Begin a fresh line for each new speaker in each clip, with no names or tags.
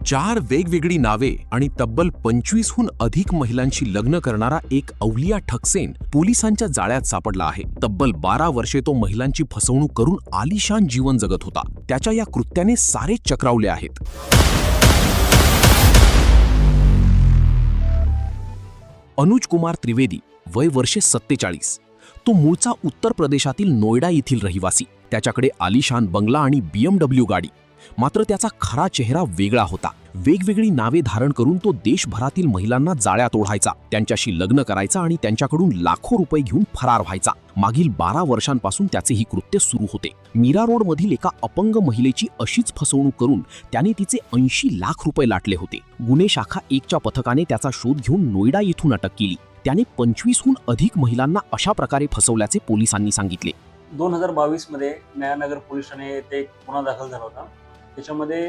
4 वेगवेगळी नावे आणि तब्बल 25हून अधिक महिलांशी लग्न करणारा एक अवलिया ठकसेन पोलिसांच्या जाळ्यात सापडला आहे। तब्बल 12 वर्षे तो महिलांची फसवणूक करून आलिशान जीवन जगत होता। त्याच्या या कृत्याने सारे चक्रावले आहेत। अनुज कुमार त्रिवेदी, वय वर्षे 47। तो मूळचा उत्तर प्रदेशातील नोएडा येथील रहिवासी। त्याच्याकडे आलिशान बंगला आणि BMW गाडी। मात्र त्याचा खरा चेहरा वेगळा होता। वेगवेगळी नावे धारण करून तो देशभरातील महिलांना जाळ्यात ओढायचा, त्यांच्याशी लग्न करायचा आणि त्यांच्याकडून लाखो रुपये घेऊन फरार व्हायचा। मागील 12 वर्षांपासून त्याचे ही कृत्य सुरू होते। मीरा रोड मधील एका अपंग महिलेची अशीच फसवणूक करून त्याने तिचे 80 लाख रुपये लाटले होते। गुन्हे शाखा 1च्या पथकाने त्याचा शोध घेऊन नोएडा येथून अटक केली। त्याने 25हून अधिक महिलांना अशा प्रकारे फसवल्याचे पोलिसांनी सांगितले।
2022 मध्ये नयानगर पोलीस ठाणे येथे एक गुन्हा दाखल झाला होता। त्याच्यामध्ये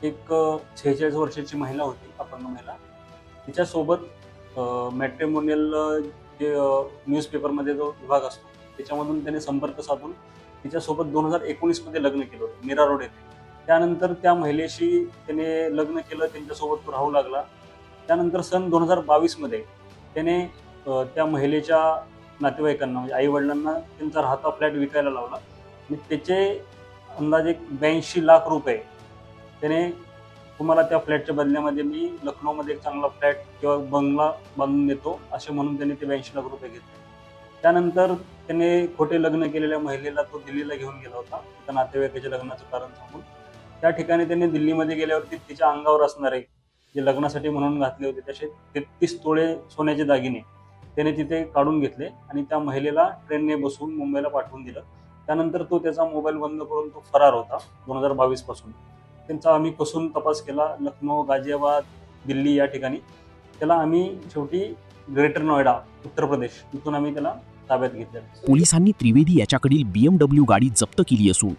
एक 46 वर्षाची महिला होती, अपंग महिला। तिच्यासोबत मॅट्रिमोनियल जे न्यूजपेपरमध्ये जो विभाग असतो त्याच्यामधून त्याने संपर्क साधून तिच्यासोबत 2019 मध्ये लग्न केलं होतं मीरा रोड येथे। त्यानंतर त्या महिलेशी त्याने लग्न केलं, त्यांच्यासोबत तो राहू लागला। त्यानंतर सन 2022 मध्ये त्याने त्या महिलेच्या नातेवाईकांना म्हणजे आई वडिलांना त्यांचा राहता फ्लॅट विकायला लावला आणि त्याचे अंदाजे 82 लाख रुपये त्याने, तुम्हाला त्या फ्लॅटच्या बदल्यामध्ये मी लखनौमध्ये एक चांगला फ्लॅट किंवा बंगला बांधून देतो असे म्हणून त्याने ते 82 लाख रुपये घेतले। त्यानंतर त्याने खोटे लग्न केलेल्या महिलेला तो दिल्लीला घेऊन गेला होता, त्या नातेवाईकाच्या लग्नाचं कारण सांगून। त्या ठिकाणी त्यांनी दिल्लीमध्ये गेल्यावरती तिच्या अंगावर असणारे जे लग्नासाठी म्हणून घातले होते तसे 33 तोळे सोन्याचे दागिने त्याने तिथे काढून घेतले आणि त्या महिलेला ट्रेनने बसवून मुंबईला पाठवून दिलं। त्यानंतर तो त्याचा मोबाईल बंद करून तो फरार होता 2022 पासून। त्यांचा आम्ही कसून तपास केला, लखनौ, गाझियाबाद, दिल्ली या ठिकाणी। त्याला आम्ही शेवटी ग्रेटर नोएडा, उत्तर प्रदेश इथून आम्ही त्याला ताब्यात घेतलं।
पोलिसांनी त्रिवेदी याच्याकडील BMW गाडी जप्त केली असून